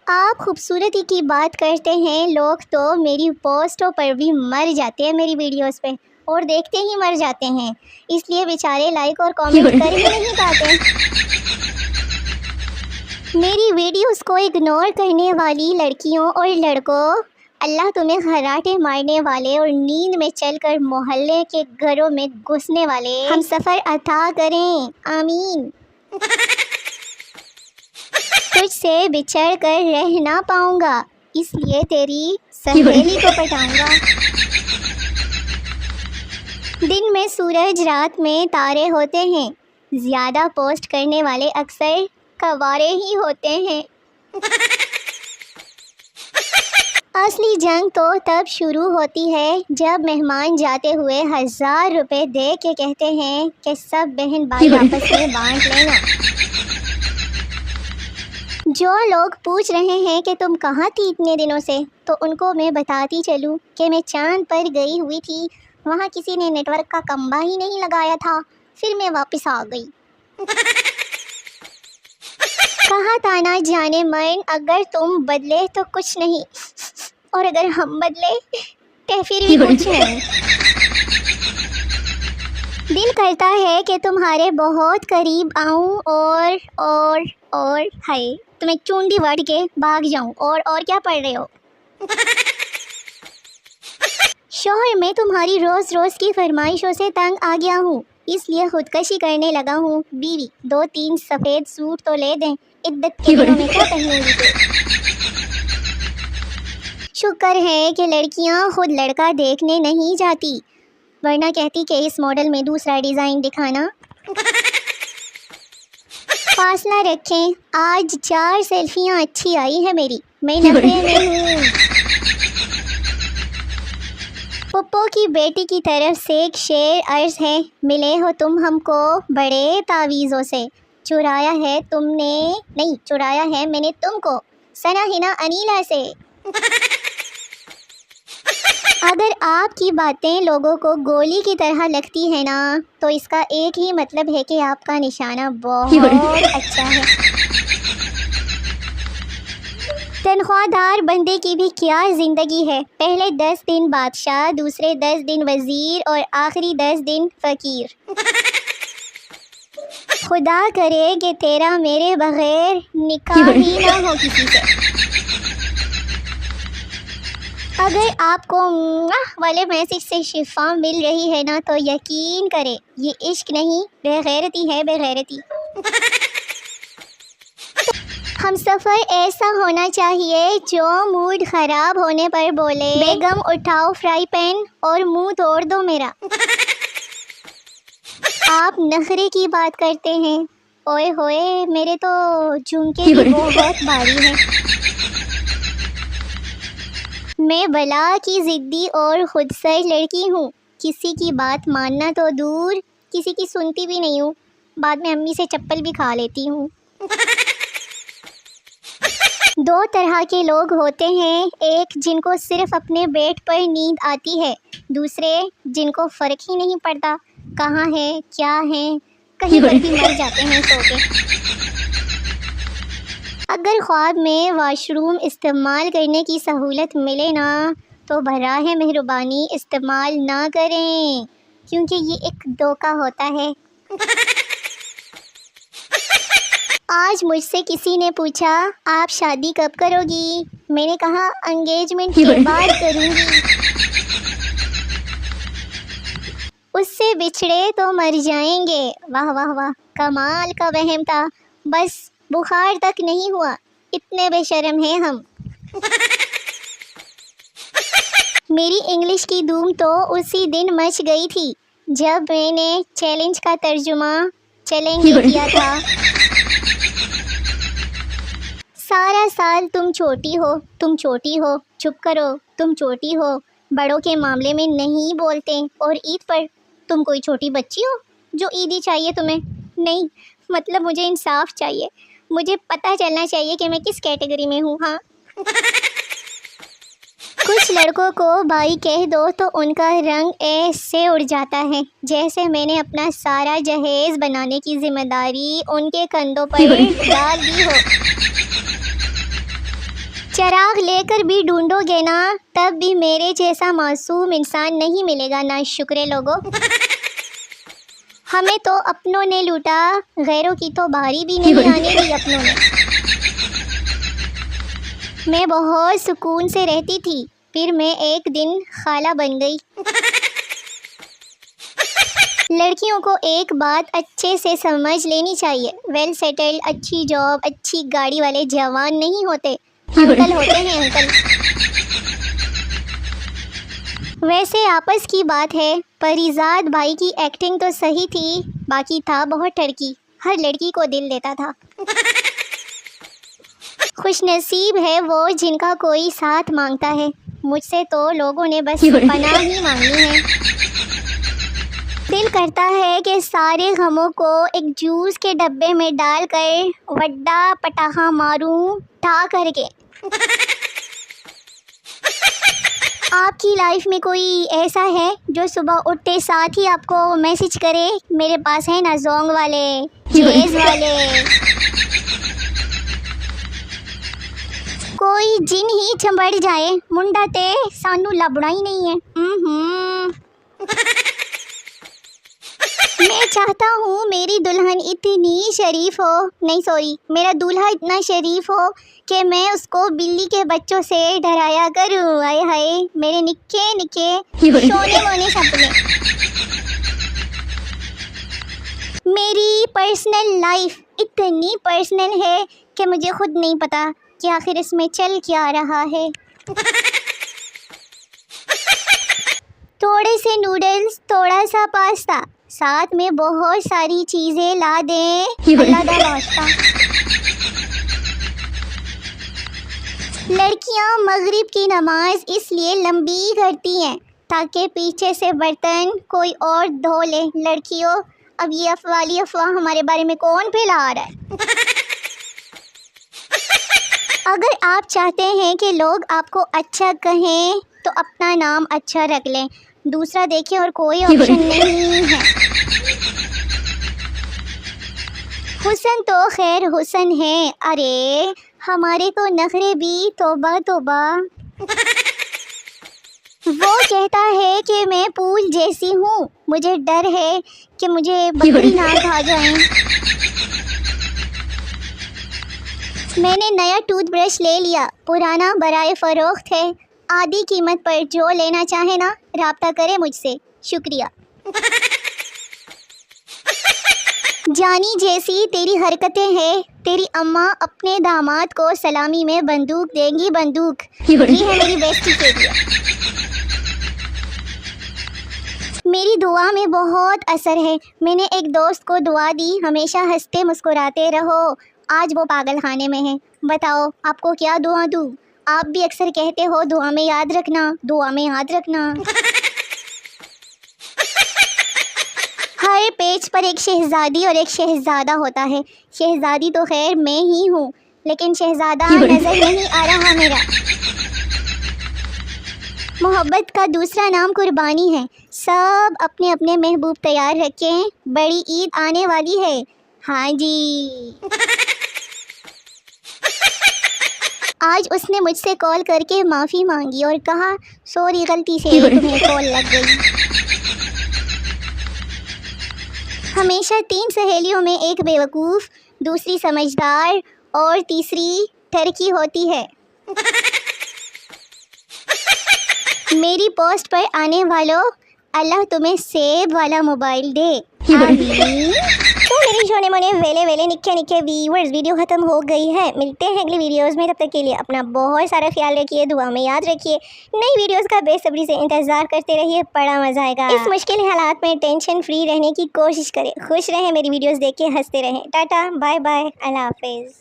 آپ خوبصورتی کی بات کرتے ہیں، لوگ تو میری پوسٹوں پر بھی مر جاتے ہیں میری ویڈیوز پہ، اور دیکھتے ہی مر جاتے ہیں، اس لیے بیچارے لائک اور کامنٹ کر ہی نہیں پاتے۔ میری ویڈیوز کو اگنور کرنے والی لڑکیوں اور لڑکوں، اللہ تمہیں خراٹے مارنے والے اور نیند میں چل کر محلے کے گھروں میں گھسنے والے ہم سفر عطا کریں، آمین۔ تجھ سے بچھڑ کر رہ نہ پاؤں گا، اس لیے تیری سہیلی کو پٹاؤں گا۔ دن میں سورج، رات میں تارے ہوتے ہیں، زیادہ پوسٹ کرنے والے اکثر کوارے ہی ہوتے ہیں۔ اصلی جنگ تو تب شروع ہوتی ہے جب مہمان جاتے ہوئے 1000 روپے دے کے کہتے ہیں کہ سب بہن بھائی آپس میں بانٹ لینا۔ جو لوگ پوچھ رہے ہیں کہ تم کہاں تھی اتنے دنوں سے، تو ان کو میں بتاتی چلوں کہ میں چاند پر گئی ہوئی تھی، وہاں کسی نے نیٹ ورک کا کمبا ہی نہیں لگایا تھا، پھر میں واپس آ گئی۔ کہا تھا نہ جانے من، اگر تم بدلے تو کچھ نہیں، اور اگر ہم بدلے تو پھر بھی کچھ نہیں۔ دل کرتا ہے کہ تمہارے بہت قریب آؤں اور ہائے تمہیں چونڈی وڑ کے بھاگ جاؤں، اور کیا پڑھ رہے ہو؟ شوہر میں تمہاری روز روز کی فرمائشوں سے تنگ آ گیا ہوں، اس لیے خودکشی کرنے لگا ہوں۔ بیوی 2-3 سفید سوٹ تو لے دیں، عدت کے دنوں میں کیا پہنوں گی تو؟ شکر ہے کہ لڑکیاں خود لڑکا دیکھنے نہیں جاتی، ورنہ کہتی کہ اس ماڈل میں دوسرا ڈیزائن دکھانا۔ فاصلہ رکھیں، آج 4 سیلفیاں اچھی آئی ہے میری، میں نخرے میں ہوں۔ پپو کی بیٹی کی طرف سے ایک شعر عرض ہے، ملے ہو تم ہم کو بڑے تعویذوں سے، چرایا ہے میں نے تم کو ثنا ہنا انیلا سے۔ اگر آپ کی باتیں لوگوں کو گولی کی طرح لگتی ہے نا، تو اس کا ایک ہی مطلب ہے کہ آپ کا نشانہ بہت اچھا ہے۔ تنخواہ دار بندے کی بھی کیا زندگی ہے، پہلے 10 دن بادشاہ، دوسرے 10 دن وزیر، اور آخری 10 دن فقیر۔ خدا کرے کہ تیرا میرے بغیر نکاح ہی نہ ہو کسی سے۔ اگر آپ کو والے میسج سے شفا مل رہی ہے نا، تو یقین کرے یہ عشق نہیں، بے غیرتی ہے، بے غیرتی۔ ہم سفر ایسا ہونا چاہیے جو موڈ خراب ہونے پر بولے، بیگم اٹھاؤ فرائی پین اور منہ توڑ دو میرا۔ آپ نخرے کی بات کرتے ہیں، اوئے ہوئے میرے تو جھمکے بھی بہت بھاری ہیں۔ میں بلا کی ضدی اور خود سر لڑکی ہوں، کسی کی بات ماننا تو دور، کسی کی سنتی بھی نہیں ہوں، بعد میں امی سے چپل بھی کھا لیتی ہوں۔ 2 طرح کے لوگ ہوتے ہیں، ایک جن کو صرف اپنے بیڈ پر نیند آتی ہے، دوسرے جن کو فرق ہی نہیں پڑتا کہاں ہے کیا ہے، کہیں پر بھی مر جاتے ہیں سو کے۔ اگر خواب میں واش روم استعمال کرنے کی سہولت ملے نا، تو براہ مہربانی استعمال نہ کریں، کیونکہ یہ ایک دھوکہ ہوتا ہے۔ آج مجھ سے کسی نے پوچھا آپ شادی کب کرو گی؟ میں نے کہا انگیجمنٹ کے بعد کروں گی۔ اس سے بچھڑے تو مر جائیں گے۔ واہ واہ واہ، کمال کا وہم تھا، بس بخار تک نہیں ہوا، اتنے بے شرم ہیں ہم۔ میری انگلش کی دھوم تو اسی دن مچ گئی تھی جب میں نے چیلنج کا ترجمہ چلیں گے کیا تھا۔ سارا سال تم چھوٹی ہو، چپ کرو، تم چھوٹی ہو، بڑوں کے معاملے میں نہیں بولتے، اور عید پر تم کوئی چھوٹی بچی ہو جو عیدی چاہیے تمہیں؟ نہیں، مطلب مجھے انصاف چاہیے، مجھے پتہ چلنا چاہیے کہ میں کس کیٹیگری میں ہوں۔ ہاں، کچھ لڑکوں کو بھائی کہہ دو تو ان کا رنگ ایسے اڑ جاتا ہے جیسے میں نے اپنا سارا جہیز بنانے کی ذمہ داری ان کے کندھوں پر ڈال دی ہو۔ چراغ لے کر بھی ڈھونڈو گے نا تب بھی میرے جیسا معصوم انسان نہیں ملے گا نا شکرے لوگوں۔ ہمیں تو اپنوں نے لوٹا، غیروں کی تو باری بھی نہیں آنے دی اپنوں نے۔ میں بہت سکون سے رہتی تھی، پھر میں ایک دن خالہ بن گئی۔ لڑکیوں کو ایک بات اچھے سے سمجھ لینی چاہیے، ویل سیٹلڈ، اچھی جاب، اچھی گاڑی والے جوان نہیں ہوتے، انکل ہوتے ہیں انکل۔ ویسے آپس کی بات ہے، پریزاد بھائی کی ایکٹنگ تو صحیح تھی، باقی تھا بہت ٹرکی، ہر لڑکی کو دل دیتا تھا۔ خوش نصیب ہے وہ جن کا کوئی ساتھ مانگتا ہے، مجھ سے تو لوگوں نے بس پناہ ہی مانگنی ہے۔ دل کرتا ہے کہ سارے غموں کو ایک جوس کے ڈبے میں ڈال کر وڈا پٹاخہ ماروں ٹھا کر کے۔ آپ کی لائف میں کوئی ایسا ہے جو صبح اٹھتے ساتھ ہی آپ کو میسج کرے میرے پاس ہے نا زونگ والے، جیز والے؟ کوئی جن ہی چمبڑ جائے، منڈا تے سانو لبنا ہی نہیں ہے۔ میں چاہتا ہوں میری دلہن اتنی شریف ہو، نہیں سوری، میرا دولہا اتنا شریف ہو کہ میں اس کو بلی کے بچوں سے ڈرایا کروں۔ آئے ہائے میرے نکے نکے سونے مونے سپنے۔ میری پرسنل لائف اتنی پرسنل ہے کہ مجھے خود نہیں پتا کہ آخر اس میں چل کیا رہا ہے۔ تھوڑے سے نوڈلز، تھوڑا سا پاستا، ساتھ میں بہت ساری چیزیں لا دیں، اللہ دا واسطہ۔ لڑکیاں مغرب کی نماز اس لیے لمبی کرتی ہیں تاکہ پیچھے سے برتن کوئی اور دھو لے۔ لڑکیوں، اب یہ افوالی افواہ ہمارے بارے میں کون پھیلا رہا ہے؟ اگر آپ چاہتے ہیں کہ لوگ آپ کو اچھا کہیں تو اپنا نام اچھا رکھ لیں، دوسرا دیکھیں اور کوئی آپشن نہیں ہے۔ حسن تو خیر حسن ہے، ارے ہمارے تو نخرے بھی توبہ توبہ۔ وہ کہتا ہے کہ میں پھول جیسی ہوں، مجھے ڈر ہے کہ مجھے بکری نہ کھا جائیں۔ میں نے نیا ٹوتھ برش لے لیا، پرانا برائے فروخت ہے، آدھی قیمت پر، جو لینا چاہے نا رابطہ کرے مجھ سے، شکریہ۔ جانی جیسی تیری حرکتیں ہیں، تیری اماں اپنے داماد کو سلامی میں بندوق دیں گی، بندوق۔ یہ ہے میری بیسٹی کے لیے۔ میری دعا میں بہت اثر ہے، میں نے ایک دوست کو دعا دی، ہمیشہ ہنستے مسکراتے رہو، آج وہ پاگل خانے میں ہے، بتاؤ آپ کو کیا دعا دوں؟ آپ بھی اکثر کہتے ہو دعا میں یاد رکھنا، دعا میں یاد رکھنا۔ ہر پیج پر ایک شہزادی اور ایک شہزادہ ہوتا ہے، شہزادی تو خیر میں ہی ہوں، لیکن شہزادہ نظر نہیں آ رہا میرا۔ محبت کا دوسرا نام قربانی ہے، سب اپنے اپنے محبوب تیار رکھیں، بڑی عید آنے والی ہے، ہاں جی۔ آج اس نے مجھ سے کال کر کے معافی مانگی اور کہا سوری غلطی سے تمہیں کال لگ گئی۔ ہمیشہ 3 سہیلیوں میں ایک بیوقوف، دوسری سمجھدار اور تیسری ٹرکی ہوتی ہے۔ میری پوسٹ پر آنے والوں، اللہ تمہیں سیب والا موبائل دے، آمین۔ تو میری چھونے مونے ویلے نکھے نکھے ویورز، ویڈیو ختم ہو گئی ہے، ملتے ہیں اگلی ویڈیوز میں، تب تک کے لیے اپنا بہت سارا خیال رکھیے، دعا میں یاد رکھیے، نئی ویڈیوز کا بے صبری سے انتظار کرتے رہیے، بڑا مزہ آئے گا۔ اس مشکل حالات میں ٹینشن فری رہنے کی کوشش کریں، خوش رہیں، میری ویڈیوز دیکھ کے ہنستے رہیں۔ ٹاٹا، بائے بائے، اللہ حافظ۔